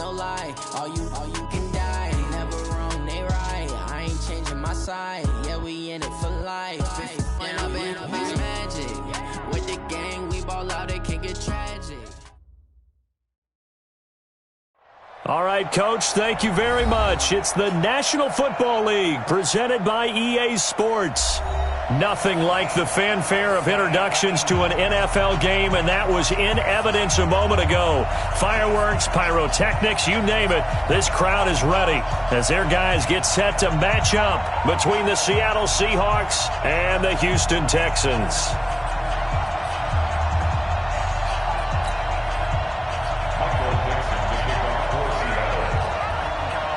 no lie. All you can die. Never wrong, they right. I ain't changing my side. Yeah, we in it for life. And I've been magic. With the gang, we ball out, it can get tragic. All right, Coach, thank you very much. It's the National Football League presented by EA Sports. Nothing like the fanfare of introductions to an NFL game, and that was in evidence a moment ago. Fireworks, pyrotechnics, you name it. This crowd is ready as their guys get set to match up between the Seattle Seahawks and the Houston Texans.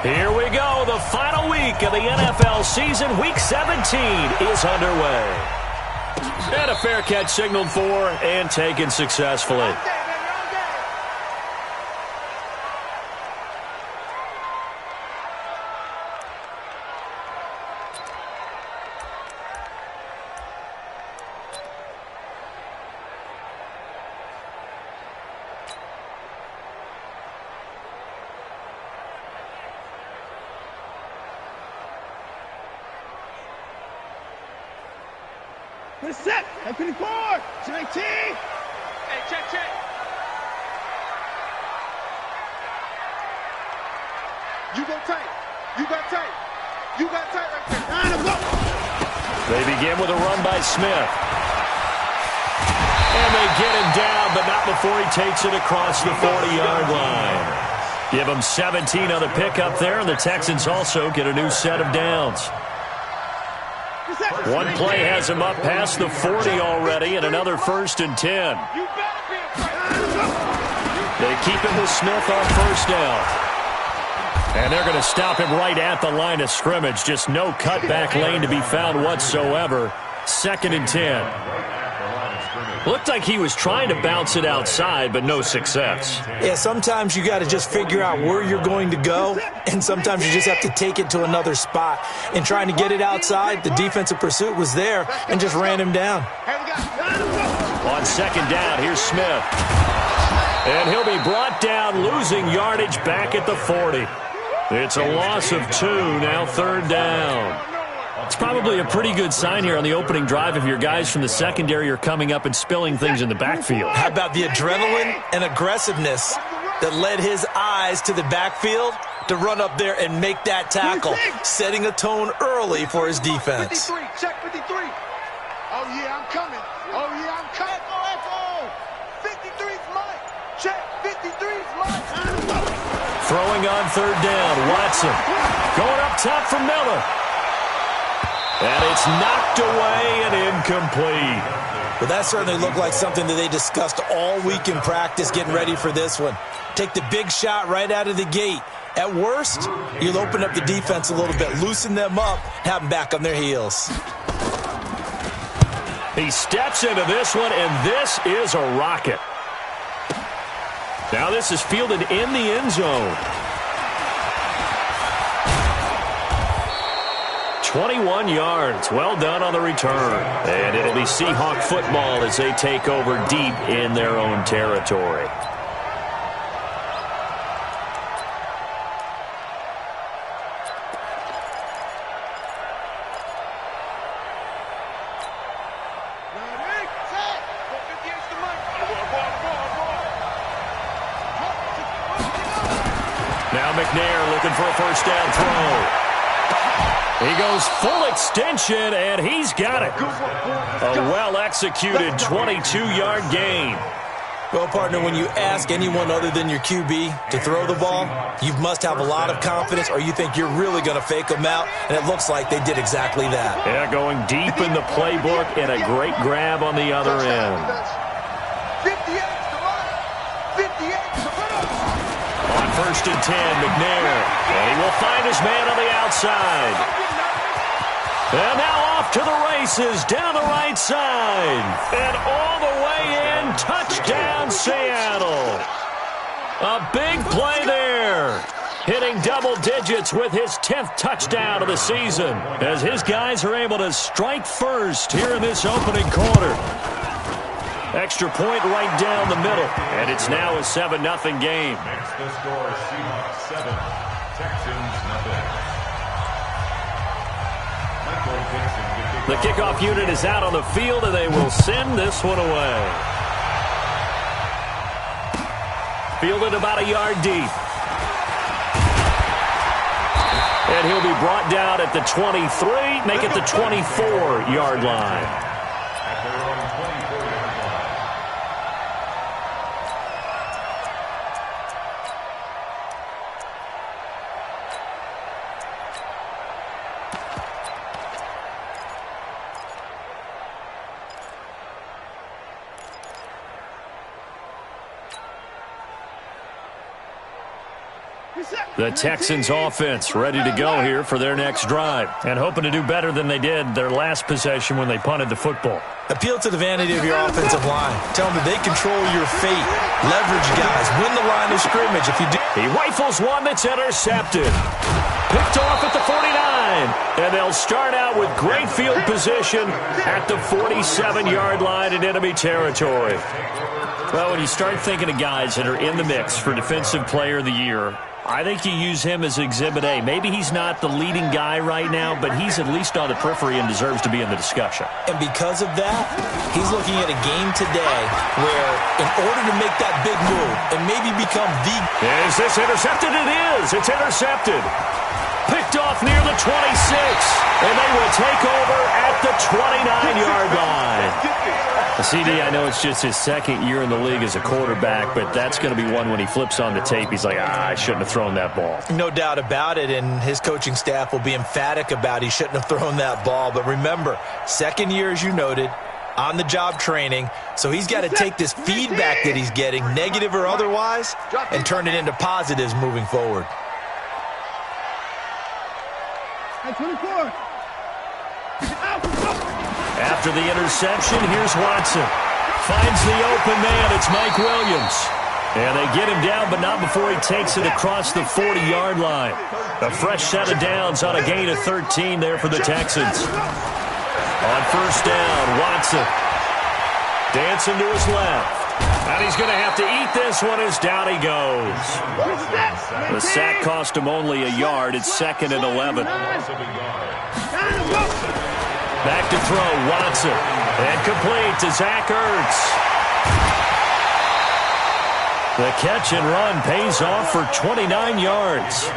Here we go. The final week of the NFL season. Week 17 is underway. And a fair catch signaled for and taken successfully. Set. F54. 19. Hey, check. You go tight. You got tight. You got tight right there. Line him up. They begin with a run by Smith. And they get him down, but not before he takes it across the 40-yard line. Give him 17 on the pickup there, and the Texans also get a new set of downs. One play has him up past the 40 already, and another 1st and 10. They keep him with Smith on 1st down. And they're going to stop him right at the line of scrimmage. Just no cutback lane to be found whatsoever. 2nd and 10. Looked like he was trying to bounce it outside, but no success. Yeah, sometimes you got to just figure out where you're going to go, and sometimes you just have to take it to another spot. And trying to get it outside, the defensive pursuit was there and just ran him down. On 2nd down, here's Smith. And he'll be brought down, losing yardage back at the 40. It's a loss of 2, now 3rd down. It's probably a pretty good sign here on the opening drive if your guys from the secondary are coming up and spilling things in the backfield. How about the adrenaline and aggressiveness that led his eyes to the backfield to run up there and make that tackle, setting a tone early for his defense. 53, check 53. Oh, yeah, I'm coming. Oh, yeah, I'm coming. Echo. 53's mine. Check, 53's mine. Throwing on 3rd down, Watson. Going up top for Miller. And it's knocked away and incomplete. Well, that certainly looked like something that they discussed all week in practice getting ready for this one. Take the big shot right out of the gate. At worst, you'll open up the defense a little bit, loosen them up, have them back on their heels. He steps into this one, and this is a rocket. Now this is fielded in the end zone. 21 yards. Well done on the return. And it'll be Seahawk football as they take over deep in their own territory. Now McNair looking for a 1st down throw. He goes full extension, and he's got it. A well-executed 22-yard gain. Well, partner, when you ask anyone other than your QB to throw the ball, you must have a lot of confidence, or you think you're really going to fake them out, and it looks like they did exactly that. Yeah, going deep in the playbook, and a great grab on the other end. 58 to run. 58 to run. On 1st and 10, McNair. And he will find his man on the outside. And now off to the races down the right side. And all the way in, touchdown Seattle. A big play there. Hitting double digits with his 10th touchdown of the season as his guys are able to strike first here in this opening quarter. Extra point right down the middle. And it's now a 7-0 game. Makes the score Seahawks 7, Texans nothing. The kickoff unit is out on the field, and they will send this one away. Fielded about a yard deep. And he'll be brought down at the 23, make it the 24-yard line. At their own 24-yard line. The Texans offense ready to go here for their next drive and hoping to do better than they did their last possession when they punted the football. Appeal to the vanity of your offensive line. Tell them that they control your fate. Leverage guys. Win the line of scrimmage if you do. He rifles one that's intercepted. Picked off at the 49. And they'll start out with great field position at the 47-yard line in enemy territory. Well, when you start thinking of guys that are in the mix for Defensive Player of the Year, I think you use him as Exhibit A. Maybe he's not the leading guy right now, but he's at least on the periphery and deserves to be in the discussion. And because of that, he's looking at a game today where in order to make that big move and maybe become the... Is this intercepted? It is. It's intercepted. Picked off near the 26, and they will take over at the 29-yard line. CD, I know it's just his second year in the league as a quarterback, but that's going to be one when he flips on the tape. He's like, I shouldn't have thrown that ball. No doubt about it, and his coaching staff will be emphatic about he shouldn't have thrown that ball. But remember, second year, as you noted, on-the-job training, so he's got to take this feedback that he's getting, negative or otherwise, and turn it into positives moving forward. Hey, 24. After the interception, here's Watson. Finds the open man. It's Mike Williams. And they get him down, but not before he takes it across the 40-yard line. A fresh set of downs on a gain of 13 there for the Texans. On first down, Watson. Dancing to his left. And he's going to have to eat this one as down he goes. The sack cost him only a yard. It's 2nd and 11. Back to throw, Watson. And complete to Zach Ertz. The catch and run pays off for 29 yards.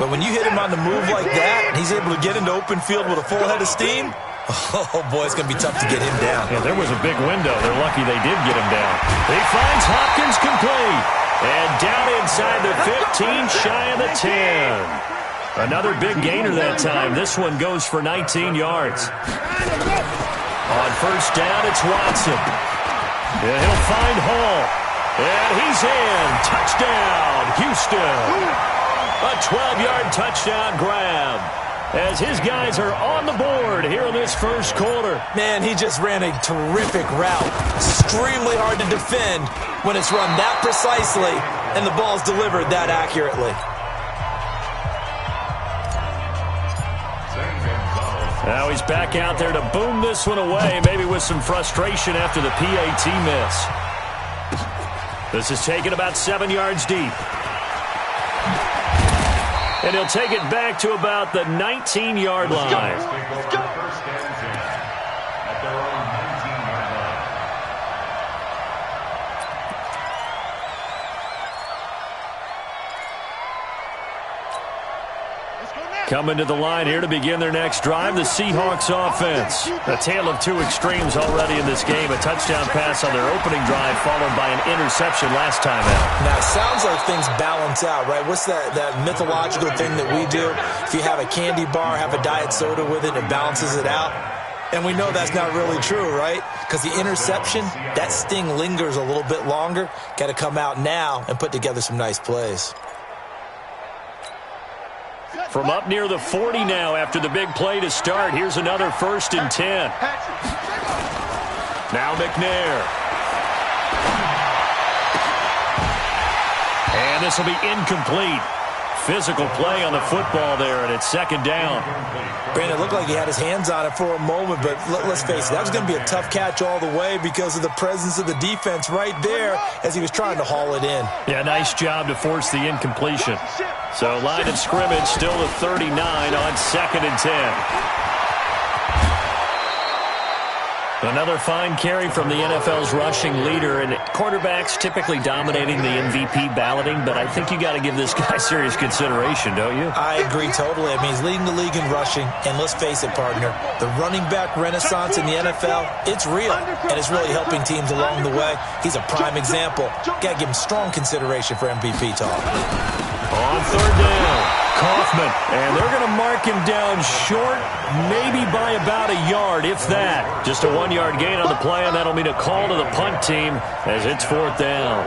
But when you hit him on the move like that, and he's able to get into open field with a full head of steam, oh, boy, it's going to be tough to get him down. Yeah, there was a big window. They're lucky they did get him down. He finds Hopkins complete. And down inside the 15, shy of the 10. Another big gainer that time. This one goes for 19 yards. On first down, it's Watson. And he'll find Hall. And he's in. Touchdown, Houston. A 12-yard touchdown grab. As his guys are on the board here in this first quarter. Man, he just ran a terrific route. Extremely hard to defend when it's run that precisely and the ball's delivered that accurately. Now he's back out there to boom this one away, maybe with some frustration after the PAT miss. This is taken about 7 yards deep. And he'll take it back to about the 19-yard line. Coming to the line here to begin their next drive, the Seahawks offense. A tale of two extremes already in this game. A touchdown pass on their opening drive followed by an interception last time out. Now, it sounds like things balance out, right? What's that mythological thing that we do? If you have a candy bar, have a diet soda with it, it balances it out. And we know that's not really true, right? Because the interception, that sting lingers a little bit longer. Got to come out now and put together some nice plays. From up near the 40 now after the big play to start. Here's another 1st and 10. Now McNair. And this will be incomplete. physical play on the football there, and it's second down. Brandon, it looked like he had his hands on it for a moment, but let's face it, that was going to be a tough catch all the way because of the presence of the defense right there as he was trying to haul it in. Yeah, nice job to force the incompletion. So line of scrimmage still at 39 on 2nd and 10. Another fine carry from the NFL's rushing leader, and quarterbacks typically dominating the MVP balloting, but I think you got to give this guy serious consideration, don't you? I agree totally. I mean, he's leading the league in rushing, and let's face it, partner, the running back renaissance in the NFL, it's real, and it's really helping teams along the way. He's a prime example. Got to give him strong consideration for MVP talk. On 3rd down. Kaufman, and they're going to mark him down short, maybe by about a yard, if that. Just a 1-yard gain on the play, and that'll mean a call to the punt team as it's 4th down.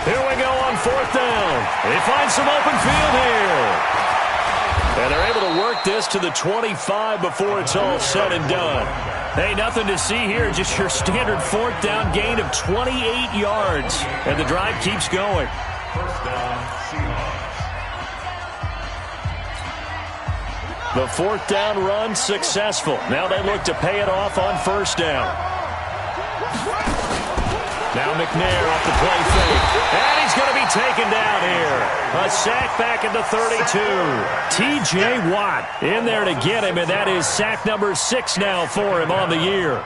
Here we go on 4th down. They find some open field here. And they're able to work this to the 25 before it's all said and done. Hey, nothing to see here, just your standard 4th down gain of 28 yards. And the drive keeps going. First down, Seahawks. The 4th down run successful. Now they look to pay it off on 1st down. Now McNair off the play fake. And he's going to be taken down here. A sack back at the 32. T.J. Watt in there to get him, and that is sack number 6 now for him on the year.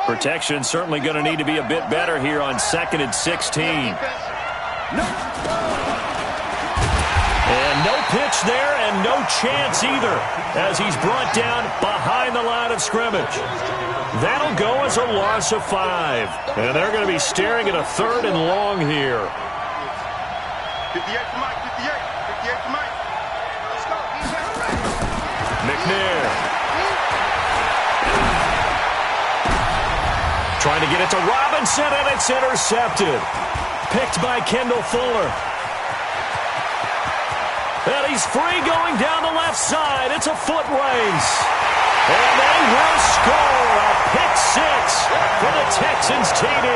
Protection certainly going to need to be a bit better here on 2nd and 16. And no pitch there and no chance either as he's brought down behind the line of scrimmage. That'll go as a loss of 5. And they're going to be staring at a 3rd and long here. 58 to Mike, 58 to Mike. Let's go. McNair. Trying to get it to Robinson, and it's intercepted. Picked by Kendall Fuller. And he's free going down the left side. It's a foot race. And they will score a pick 6 for the Texans TD.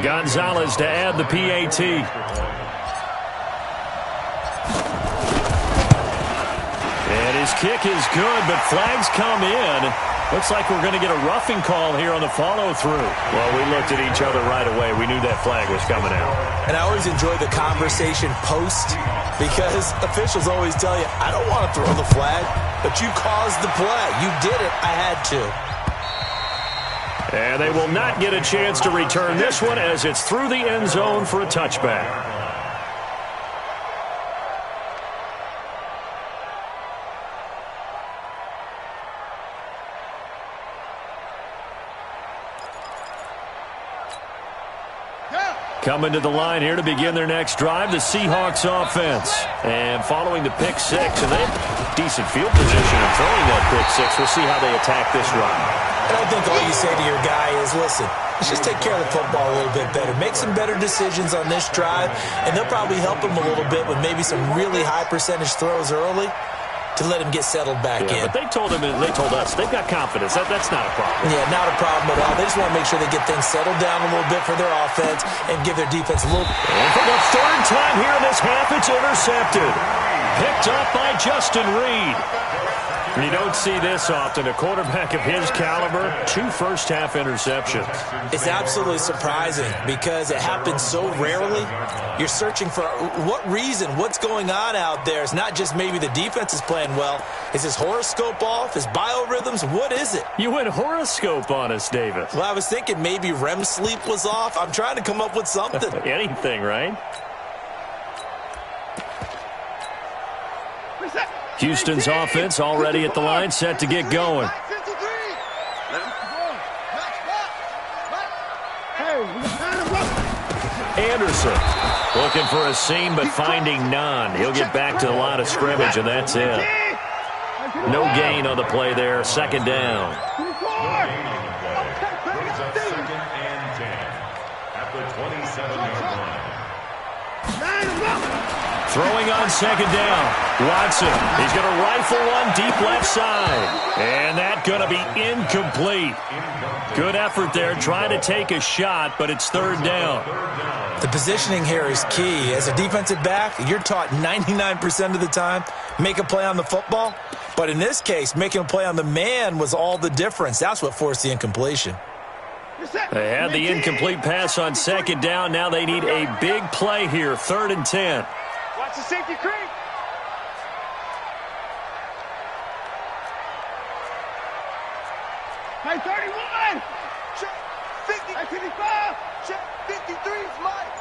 Gonzalez to add the PAT. And his kick is good, but flags come in. Looks like we're going to get a roughing call here on the follow-through. Well, we looked at each other right away. We knew that flag was coming out. And I always enjoy the conversation post because officials always tell you, I don't want to throw the flag, but you caused the play. You did it. I had to. And they will not get a chance to return this one as it's through the end zone for a touchback. Coming to the line here to begin their next drive, the Seahawks offense. And following the pick 6, and they have decent field position of throwing that pick 6. We'll see how they attack this run. And I think all you say to your guy is, listen, let's just take care of the football a little bit better. Make some better decisions on this drive, and they'll probably help him a little bit with maybe some really high percentage throws early to let him get settled back in. But they told him, and they told us, they've got confidence. That's not a problem. Yeah, not a problem at all. They just want to make sure they get things settled down a little bit for their offense and give their defense a little... And for the 3rd time here in this half, it's intercepted. Picked up by Justin Reed. You don't see this often. A quarterback of his caliber, 2 first-half interceptions. It's absolutely surprising because it happens so rarely. You're searching for what reason, what's going on out there. It's not just maybe the defense is playing well. Is his horoscope off? His biorhythms? What is it? You went horoscope on us, Davis. Well, I was thinking maybe REM sleep was off. I'm trying to come up with something. Anything, right? Houston's offense already at the line, set to get going. Anderson looking for a seam, but finding none. He'll get back to the line of scrimmage, and that's it. No gain on the play there. Second down. No gain on the play. Brings up 2nd and 10 at the 27-yard line. Throwing on second down. Watson. He's going to rifle one deep left side. And that's going to be incomplete. Good effort there trying to take a shot, but it's third down. The positioning here is key. As a defensive back, you're taught 99% of the time, make a play on the football. But in this case, making a play on the man was all the difference. That's what forced the incompletion. They had the incomplete pass on second down. Now they need a big play here, 3rd and 10. Watch the safety creep. Hey, 31. Check 50. Hey, 55. Check 53's Mike.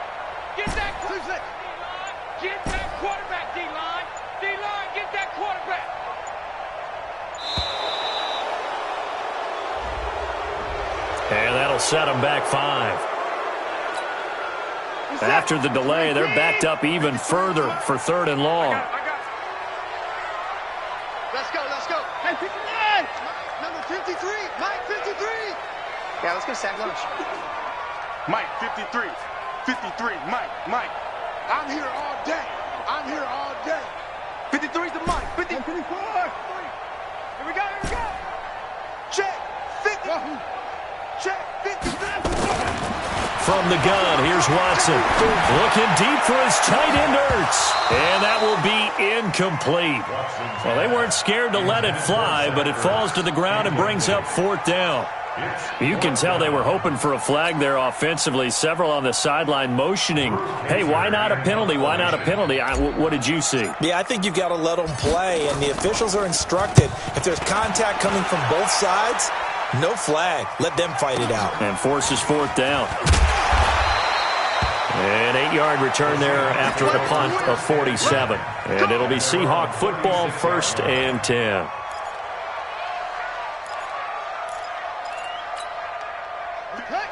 Get that quarterback, D-line. Get that quarterback, D-line. D-line, get that quarterback. And that'll set them back 5. After the delay, they're backed up even further for 3rd and long. Let's go, let's go. Hey, 59. Number 53. Mike, 53. Yeah, let's go sack lunch. Mike, 53. 53. Mike. I'm here all day. I'm here all day. 53's the Mike. 54. Here we go. Check. 50. Check. 50. From the gun, here's Watson. Looking deep for his tight end, Ertz. And that will be incomplete. Well, they weren't scared to let it fly, but it falls to the ground and brings up 4th down. You can tell they were hoping for a flag there offensively. Several on the sideline motioning, hey, why not a penalty? Why not a penalty? What did you see? Yeah, I think you've got to let them play, and the officials are instructed. If there's contact coming from both sides, no flag. Let them fight it out. And forces 4th down. An 8-yard return there after a punt of 47. And it'll be Seahawk football, 1st and 10.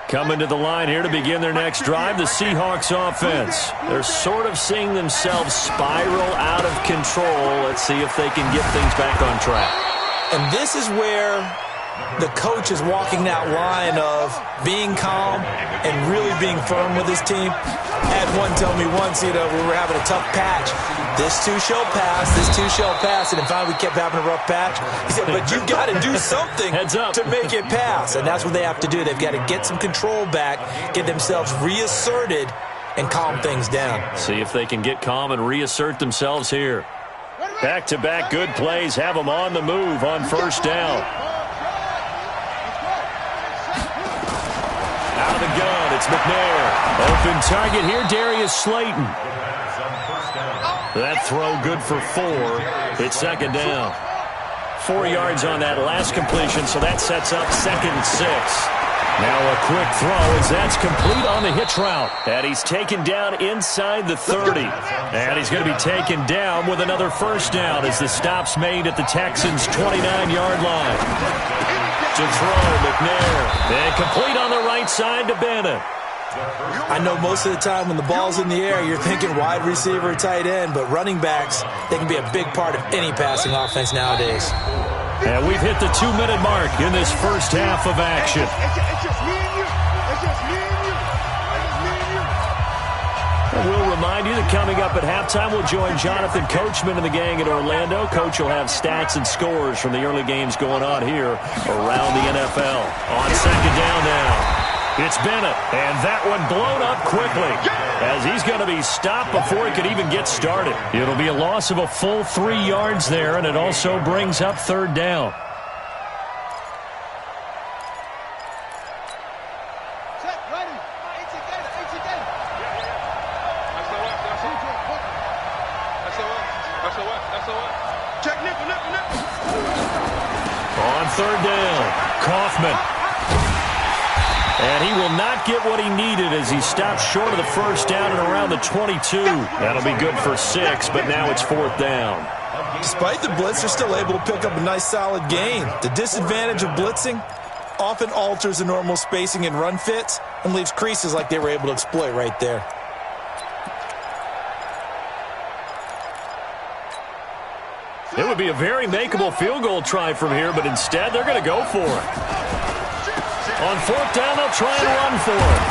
Coming to the line here to begin their next drive, the Seahawks offense. They're sort of seeing themselves spiral out of control. Let's see if they can get things back on track. And this is where the coach is walking that line of being calm and really being firm with his team. I had one tell me once, we were having a tough patch. This too shall pass, this too shall pass. And finally we kept having a rough patch. He said, but you've got to do something to make it pass. And that's what they have to do. They've got to get some control back, get themselves reasserted, and calm things down. See if they can get calm and reassert themselves here. Back-to-back good plays have them on the move on 1st down. Out of the gun, it's McNair. Open target here, Darius Slayton. That throw good for 4. It's 2nd down. 4 yards on that last completion, so that sets up 2nd and 6. Now a quick throw as that's complete on the hitch route. And he's taken down inside the 30. And he's going to be taken down with another 1st down as the stop's made at the Texans' 29-yard line. To throw, McNair. And complete on the right side to Bennett. I know most of the time when the ball's in the air, you're thinking wide receiver, tight end, but running backs, they can be a big part of any passing offense nowadays. And we've hit the 2-minute mark in this first half of action. It's just me and you. It's just me and you. It's just me and you. And we'll remind you that coming up at halftime, we'll join Jonathan Coachman and the gang at Orlando. Coach will have stats and scores from the early games going on here around the NFL. On 2nd down now. It's Bennett, and that one blown up quickly as he's going to be stopped before he could even get started. It'll be a loss of a full 3 yards there, and it also brings up 3rd down. Check, ready. 18 gator, 18 gator. SOS. Check nickel. On 3rd down, Kaufman. And he will not get what he needed as he stops short of the 1st down and around the 22. That'll be good for 6, but now it's 4th down. Despite the blitz, they're still able to pick up a nice solid gain. The disadvantage of blitzing often alters the normal spacing and run fits and leaves creases like they were able to exploit right there. It would be a very makeable field goal try from here, but instead they're going to go for it. On fourth down, they'll try and run for it.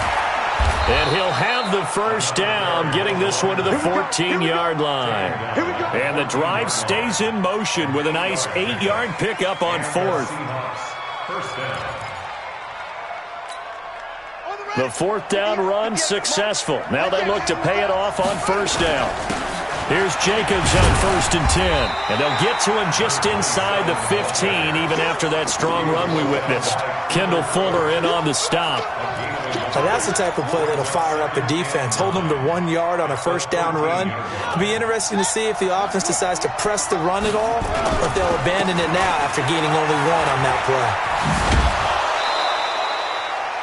And he'll have the first down, getting this one to the 14-yard line. And the drive stays in motion with a nice 8-yard pickup on fourth. The fourth down run successful. Now they look to pay it off on first down. Here's Jacobs on 1st and 10. And they'll get to him just inside the 15, even after that strong run we witnessed. Kendall Fuller in on the stop. Now that's the type of play that'll fire up a defense. Hold them to 1 yard on a first down run. It'll be interesting to see if the offense decides to press the run at all, or if they'll abandon it now after gaining only 1 on that play.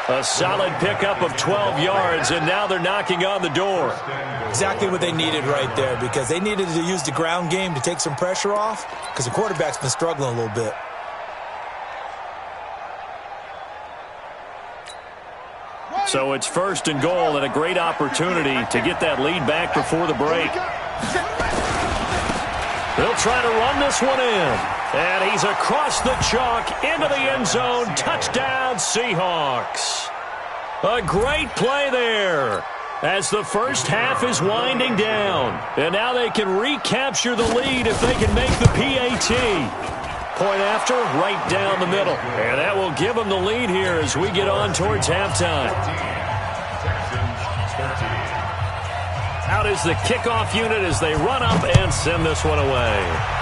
A solid pickup of 12 yards, and now they're knocking on the door. Exactly what they needed right there, because they needed to use the ground game to take some pressure off, because the quarterback's been struggling a little bit. So it's 1st and goal, and a great opportunity to get that lead back before the break. They'll try to run this one in. And he's across the chalk into the end zone. Touchdown, Seahawks. A great play there as the first half is winding down. And now they can recapture the lead if they can make the PAT. Point after, right down the middle. And that will give them the lead here as we get on towards halftime. Out is the kickoff unit as they run up and send this one away.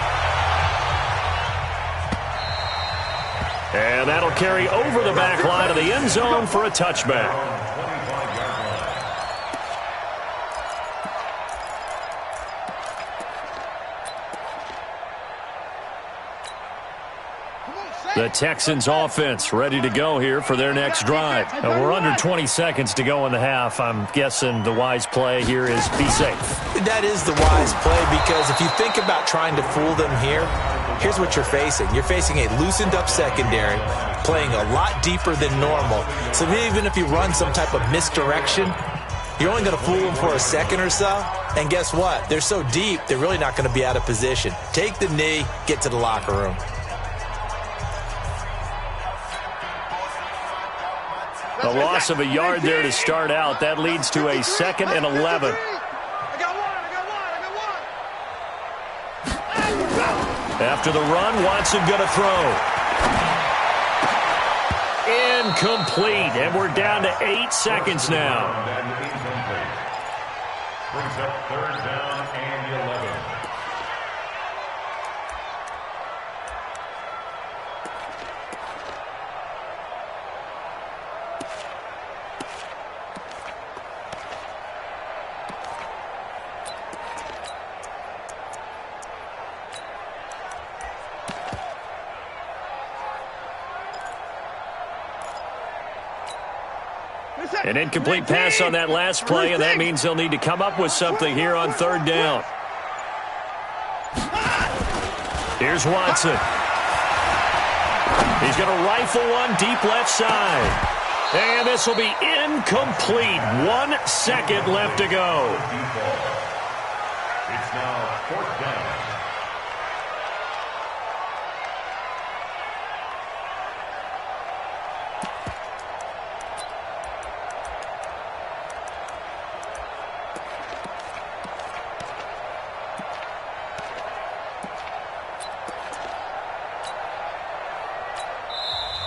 And that'll carry over the back line of the end zone for a touchback. The Texans offense ready to go here for their next drive. And we're under 20 seconds to go in the half. I'm guessing the wise play here is be safe. That is the wise play, because if you think about trying to fool them here, here's what you're facing. You're facing a loosened up secondary, playing a lot deeper than normal. So even if you run some type of misdirection, you're only going to fool them for a second or so. And guess what? They're so deep, they're really not going to be out of position. Take the knee, get to the locker room. A loss of a yard there to start out. That leads to a 2nd and 11. After the run, Watson going to throw. Incomplete, and we're down to 8 seconds now. Brings up 3rd down and 11. An incomplete pass on that last play, and that means they'll need to come up with something here on 3rd down. Here's Watson. He's going to rifle one deep left side. And this will be incomplete. 1 second left to go. It's now 4th down.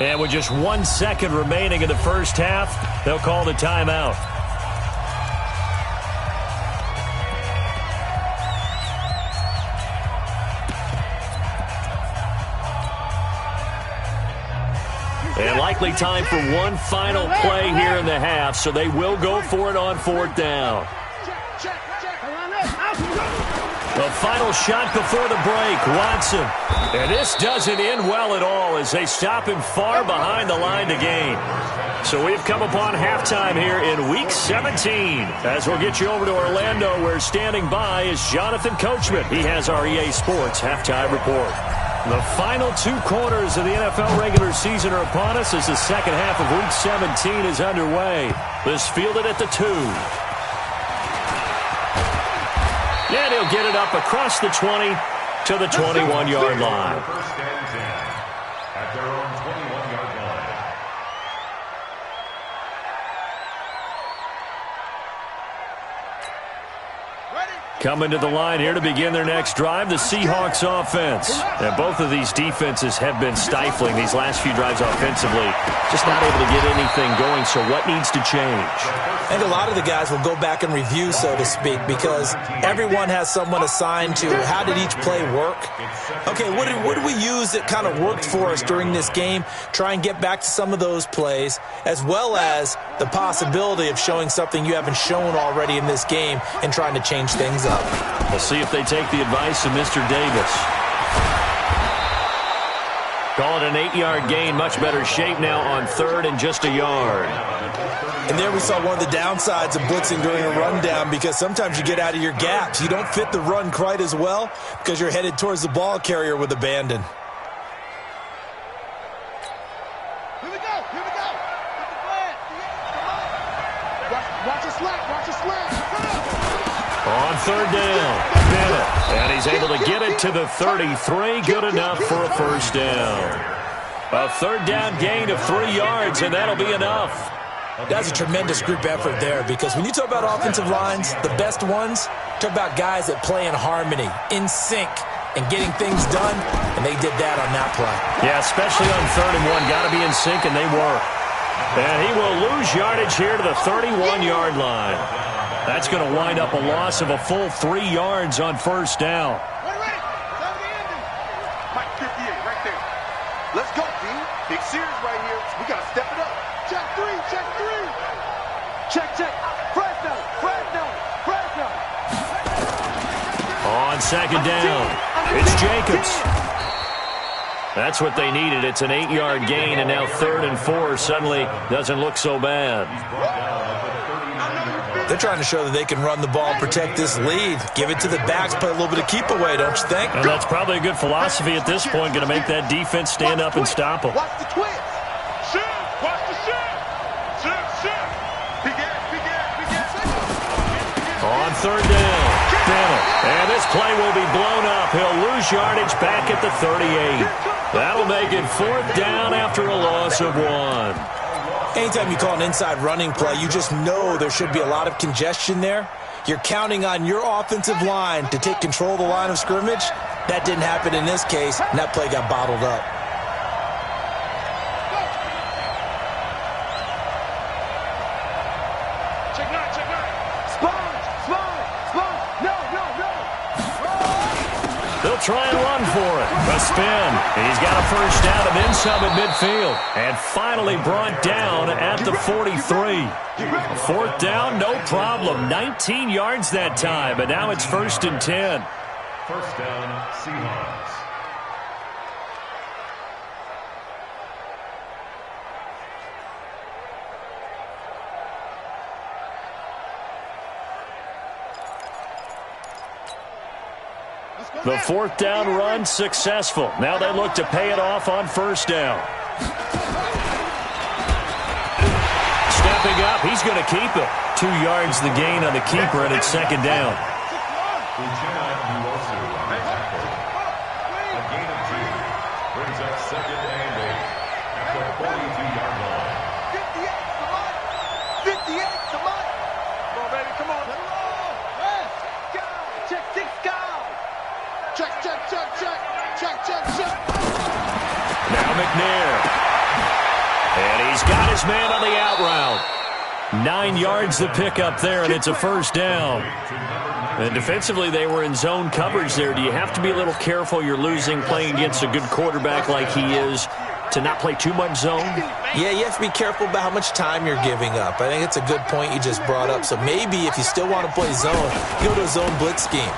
And with just 1 second remaining in the first half, they'll call the timeout. And likely time for one final play here in the half, so they will go for it on 4th down. The final shot before the break, Watson. And this doesn't end well at all as they stop him far behind the line to gain. So we've come upon halftime here in Week 17. As we'll get you over to Orlando, where standing by is Jonathan Coachman. He has our EA Sports Halftime Report. The final 2 quarters of the NFL regular season are upon us as the second half of Week 17 is underway. This fielded at the 2. And he'll get it up across the 20 to the 21-yard line. First and 10 at their own 21-yard line. Coming to the line here to begin their next drive, the Seahawks offense. And both of these defenses have been stifling these last few drives offensively. Just not able to get anything going, so what needs to change? I think a lot of the guys will go back and review, so to speak, because everyone has someone assigned to how did each play work. Okay, what did we use that kind of worked for us during this game? Try and get back to some of those plays, as well as the possibility of showing something you haven't shown already in this game and trying to change things up. We'll see if they take the advice of Mr. Davis. Call it an 8-yard gain. Much better shape now on third and just a yard. And there we saw one of the downsides of blitzing during a rundown, because sometimes you get out of your gaps. You don't fit the run quite as well because you're headed towards the ball carrier with abandon. Here we go. Here we go. Get the flag. Watch a slant. Watch a slant. On third down, Bennett. And he's able to get it to the 33. Good enough for a first down. A third down gain of 3 yards, and that'll be enough. That's a tremendous group effort there, because when you talk about offensive lines, the best ones, talk about guys that play in harmony, in sync, and getting things done, and they did that on that play. Yeah, especially on third and one. Got to be in sync, and they were. And he will lose yardage here to the 31-yard line. That's going to wind up a loss of a full 3 yards on first down. Mike, 58 right there. Let's go, D. Big series right here. We got to step it up. Check 3, check 3. Check. Fresno. On second down, it's Jacobs. That's what they needed. It's an 8-yard gain, and now third and 4 suddenly doesn't look so bad. They're trying to show that they can run the ball, protect this lead, give it to the backs, play a little bit of keep away, don't you think? And that's probably a good philosophy at this point, going to make that defense stand up and stop them. Watch the twist. Shoot. Watch the shoot. Shoot. Big ass. On third down, Bennett. And this play will be blown up. He'll lose yardage back at the 38. That'll make it fourth down after a loss of 1. Anytime you call an inside running play, you just know there should be a lot of congestion there. You're counting on your offensive line to take control of the line of scrimmage. That didn't happen in this case, and that play got bottled up. Check nine. Spawn. No. They'll try and run for it. A spin. He's got a first down and then some at midfield. And finally brought down at the 43. Fourth down, no problem. 19 yards that time, but now it's first and 10. First down, Seahawks. The fourth down run successful. Now they look to pay it off on first down. Stepping up, he's going to keep it. 2 yards the gain on the keeper, and it's second down. A gain of 2 brings up second and 8 at the 42-yard line. 58, come on. Come on, baby, come on. Check, 6, go. Check. Now McNair. And he's got his man on the out route. 9 yards the pickup there, and it's a first down. And defensively, they were in zone coverage there. Do you have to be a little careful? You're losing playing against a good quarterback like he is to not play too much zone? Yeah, you have to be careful about how much time you're giving up. I think it's a good point you just brought up. So maybe if you still want to play zone, go to a zone blitz scheme.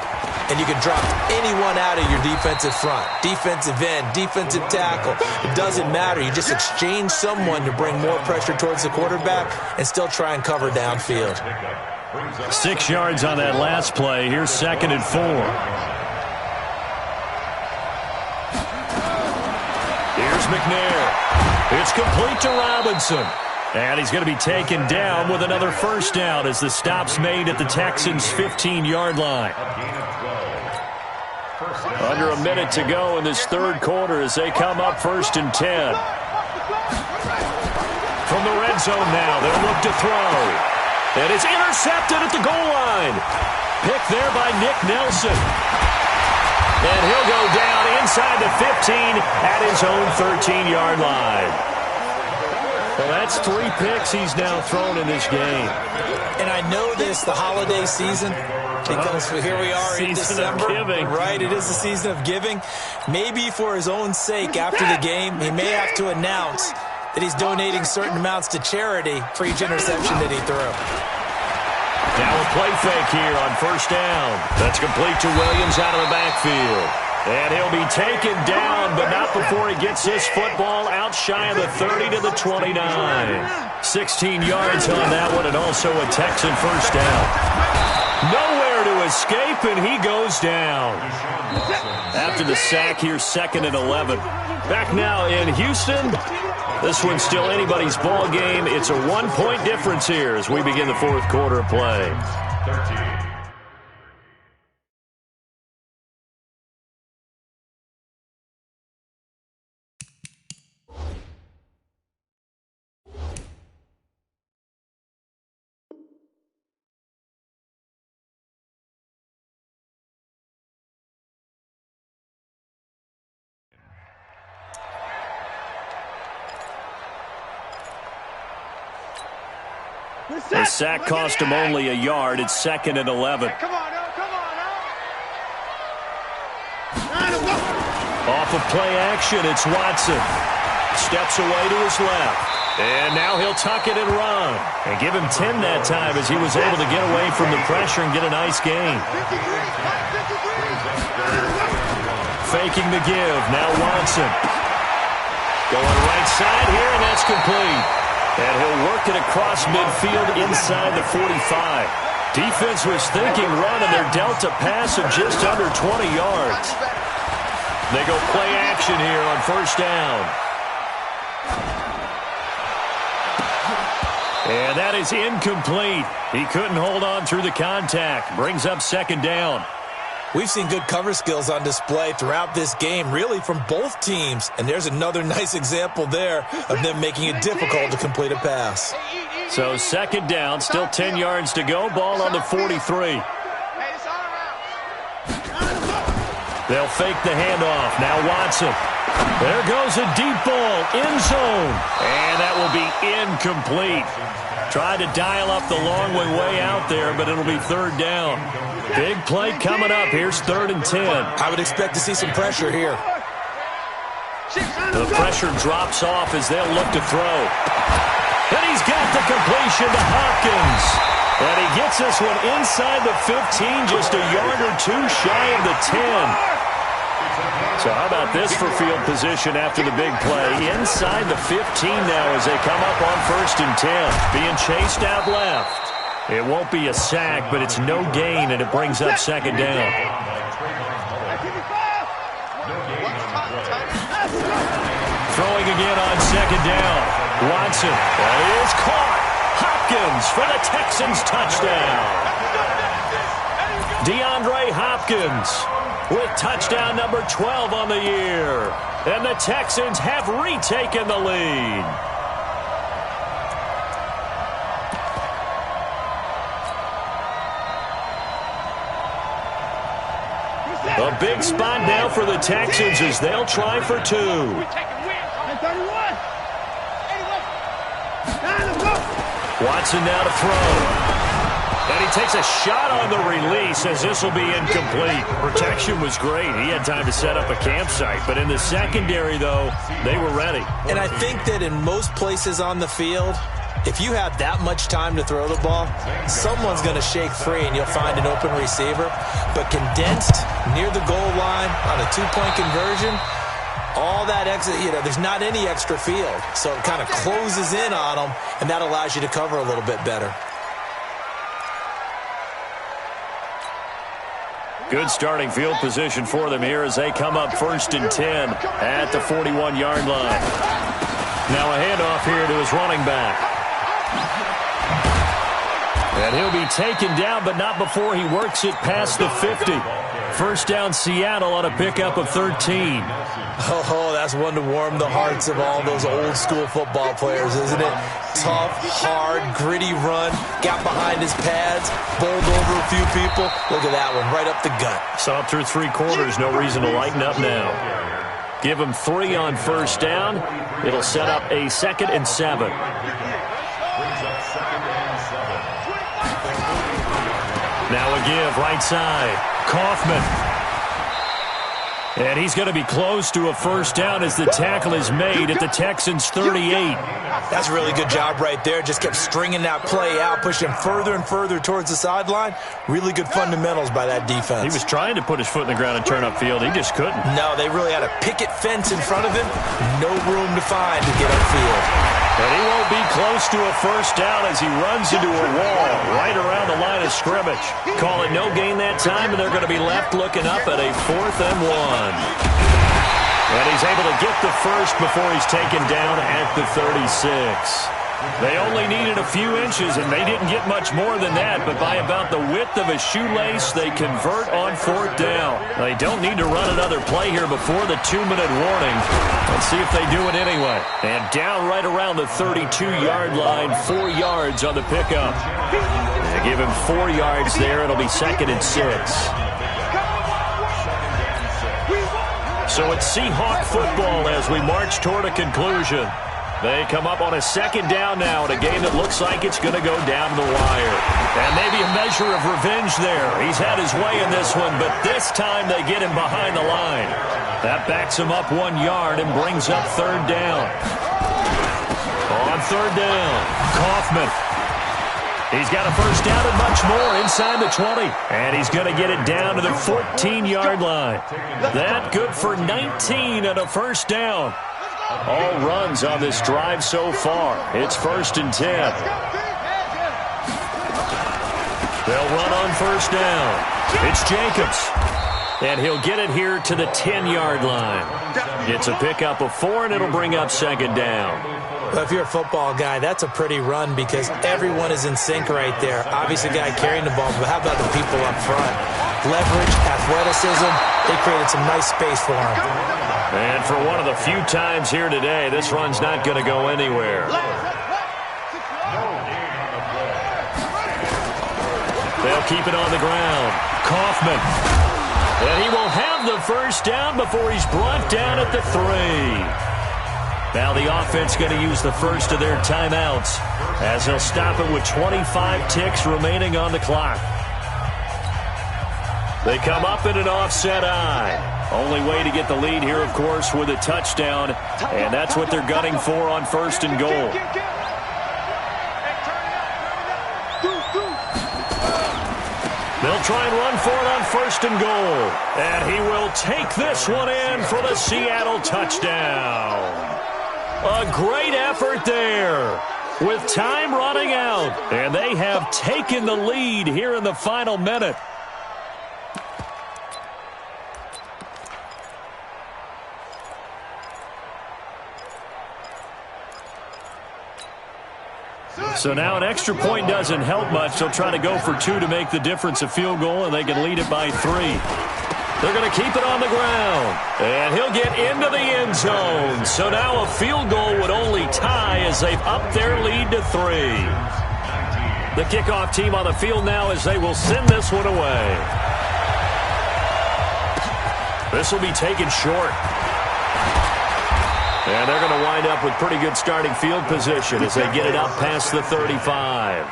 And you can drop anyone out of your defensive front, defensive end, defensive tackle. It doesn't matter. You just exchange someone to bring more pressure towards the quarterback and still try and cover downfield. 6 yards on that last play. Here's second and 4. Here's McNair. It's complete to Robinson. And he's going to be taken down with another first down as the stop's made at the Texans' 15-yard line. Under a minute to go in this third quarter as they come up 1st and 10. From the red zone now, they'll look to throw. And it's intercepted at the goal line. Picked there by Nick Nelson. And he'll go down inside the 15 at his own 13-yard line. Well, that's 3 picks he's now thrown in this game. And I know this, the holiday season, because here we are in December. Right, it is the season of giving. Maybe for his own sake after the game, he may have to announce that he's donating certain amounts to charity for each interception that he threw. Now a play fake here on 1st down. That's complete to Williams out of the backfield. And he'll be taken down, but not before he gets this football out shy of the 30 to the 29. 16 yards on that one, and also a Texan 1st down. Nowhere to escape, and he goes down. After the sack here, 2nd and 11. Back now in Houston. This one's still anybody's ball game. It's a 1-point difference here as we begin the 4th quarter of play. 13. The sack cost him only a yard. It's 2nd and 11. Come on, now. Come on, now. Off of play action, it's Watson. Steps away to his left. And now he'll tuck it and run. And give him 10 that time as he was able to get away from the pressure and get a nice gain. 53. Faking the give. Now Watson. Going right side here, and that's complete. And he'll work it across midfield inside the 45. Defense was thinking run, and they're dealt a pass of just under 20 yards. They go play action here on 1st down. And that is incomplete. He couldn't hold on through the contact. Brings up 2nd down. We've seen good cover skills on display throughout this game, really from both teams. And there's another nice example there of them making it difficult to complete a pass. So 2nd down, still 10 yards to go. Ball on the 43. They'll fake the handoff. Now Watson. There goes a deep ball. End zone. And that will be incomplete. Tried to dial up the long way out there, but it'll be 3rd down. Big play coming up. Here's 3rd and 10. I would expect to see some pressure here. The pressure drops off as they'll look to throw. And he's got the completion to Hopkins. And he gets this one inside the 15, just a yard or 2 shy of the 10. So how about this for field position after the big play? Inside the 15 now as they come up on 1st and 10. Being chased out left. It won't be a sack, but it's no gain, and it brings up 2nd down. Throwing again on 2nd down. Watson. That is caught. Hopkins for the Texans touchdown. DeAndre Hopkins with touchdown number 12 on the year. And the Texans have retaken the lead. A big spot now for the Texans as they'll try for 2. Watson now to throw. And he takes a shot on the release as this will be incomplete. Protection was great. He had time to set up a campsite. But in the secondary, though, they were ready. And I think that in most places on the field, if you have that much time to throw the ball, someone's going to shake free and you'll find an open receiver. But condensed near the goal line on a 2-point conversion, all that extra, there's not any extra field. So it kind of closes in on them, and that allows you to cover a little bit better. Good starting field position for them here as they come up 1st and 10 at the 41-yard line. Now a handoff here to his running back. And he'll be taken down, but not before he works it past the 50. First down Seattle on a pickup of 13. Oh, that's one to warm the hearts of all those old school football players, isn't it? Tough, hard, gritty run, got behind his pads, bowled over a few people. Look at that one, right up the gut. Saw it through 3 quarters, no reason to lighten up now. Give him 3 on first down. It'll set up a 2nd and 7. Now a give, right side. Kaufman. And he's going to be close to a first down as the tackle is made at the Texans' 38. That's a really good job right there. Just kept stringing that play out, pushing him further and further towards the sideline. Really good fundamentals by that defense. He was trying to put his foot in the ground and turn upfield. He just couldn't. No, they really had a picket fence in front of him. No room to find to get upfield. And he won't be close to a first down as he runs into a wall right around the line of scrimmage. Call it no gain that time, and they're going to be left looking up at a 4th and 1. And he's able to get the first before he's taken down at the 36. They only needed a few inches, and they didn't get much more than that, but by about the width of a shoelace, they convert on 4th down. They don't need to run another play here before the 2-minute warning. Let's see if they do it anyway. And down right around the 32-yard line, 4 yards on the pickup. They give him 4 yards there. It'll be 2nd and 6. So it's Seahawk football as we march toward a conclusion. They come up on a 2nd down now in a game that looks like it's going to go down the wire. And maybe a measure of revenge there. He's had his way in this one, but this time they get him behind the line. That backs him up 1 yard and brings up 3rd down. On 3rd down, Kaufman. He's got a first down and much more inside the 20. And he's going to get it down to the 14-yard line. That good for 19 and a first down. All runs on this drive so far. It's 1st and 10. They'll run on first down. It's Jacobs. And he'll get it here to the 10-yard line. It's a pickup of 4, and it'll bring up 2nd down. Well, if you're a football guy, that's a pretty run because everyone is in sync right there. Obviously, the guy carrying the ball, but how about the people up front? Leverage, athleticism, they created some nice space for him. And for one of the few times here today, this run's not going to go anywhere. They'll keep it on the ground. Kaufman. And he will have the first down before he's brought down at the 3. Now the offense going to use the first of their timeouts as they'll stop it with 25 ticks remaining on the clock. They come up in an offset eye. Only way to get the lead here, of course, with a touchdown, and that's what they're gunning for on 1st and goal. They'll try and run for it on 1st and goal, and he will take this one in for the Seattle touchdown. A great effort there with time running out, and they have taken the lead here in the final minute. So now an extra point doesn't help much. They'll try to go for 2 to make the difference a field goal, and they can lead it by 3. They're going to keep it on the ground, and he'll get into the end zone. So now a field goal would only tie as they've upped their lead to 3. The kickoff team on the field now as they will send this one away. This will be taken short. And they're going to wind up with pretty good starting field position as they get it up past the 35.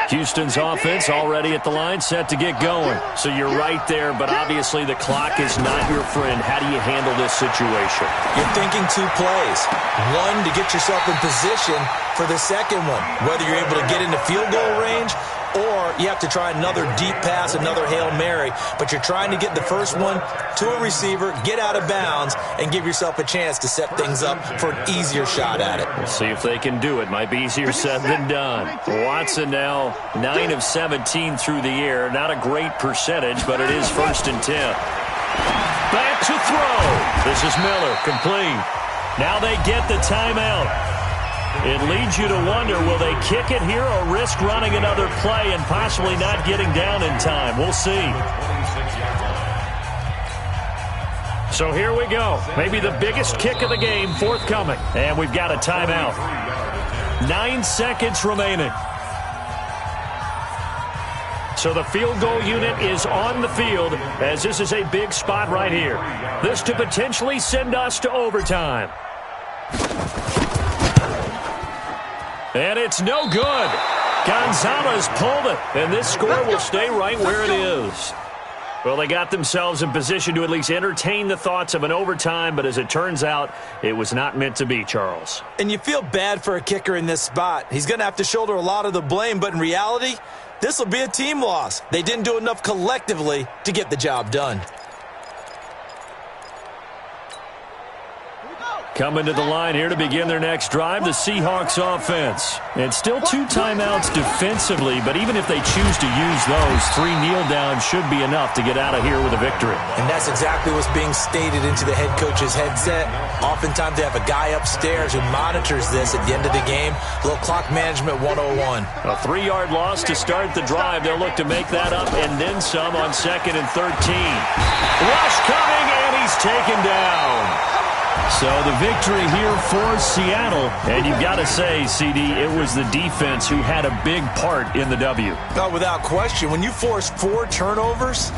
Houston's offense already at the line, set to get going. So you're right there, but obviously the clock is not your friend. How do you handle this situation? You're thinking 2 plays. 1 to get yourself in position for the second one. Whether you're able to get into field goal range or you have to try another deep pass, another Hail Mary. But you're trying to get the first one to a receiver, get out of bounds, and give yourself a chance to set things up for an easier shot at it. We'll see if they can do it. Might be easier said than done. Watson now 9 of 17 through the air. Not a great percentage, but it is 1st and 10. Back to throw. This is Miller, complete. Now they get the timeout. It leads you to wonder, will they kick it here or risk running another play and possibly not getting down in time? We'll see. So here we go. Maybe the biggest kick of the game forthcoming. And we've got a timeout. 9 seconds remaining. So the field goal unit is on the field as this is a big spot right here. This to potentially send us to overtime. And it's no good. Gonzalez pulled it, and this score will stay right where it is. Well, they got themselves in position to at least entertain the thoughts of an overtime, but as it turns out, it was not meant to be, Charles. And you feel bad for a kicker in this spot. He's going to have to shoulder a lot of the blame, but in reality, this will be a team loss. They didn't do enough collectively to get the job done. Coming to the line here to begin their next drive, the Seahawks offense. And still 2 timeouts defensively, but even if they choose to use those, 3 kneel downs should be enough to get out of here with a victory. And that's exactly what's being stated into the head coach's headset. Oftentimes they have a guy upstairs who monitors this at the end of the game. A little clock management 101. A 3-yard loss to start the drive. They'll look to make that up and then some on 2nd and 13. Rush coming, and he's taken down. So the victory here for Seattle. And you've got to say, CD, it was the defense who had a big part in the W. No, without question. When you force 4 turnovers,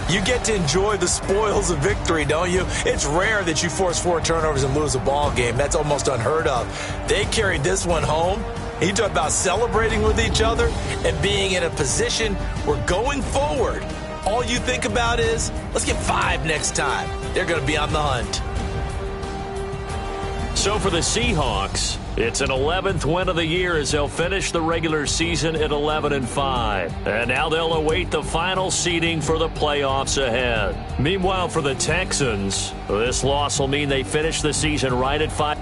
you get to enjoy the spoils of victory, don't you? It's rare that you force 4 turnovers and lose a ball game. That's almost unheard of. They carried this one home. You talk about celebrating with each other and being in a position where going forward, all you think about is, let's get 5 next time. They're going to be on the hunt. So for the Seahawks, it's an 11th win of the year as they'll finish the regular season at 11-5. And now they'll await the final seeding for the playoffs ahead. Meanwhile, for the Texans, this loss will mean they finish the season right at 5.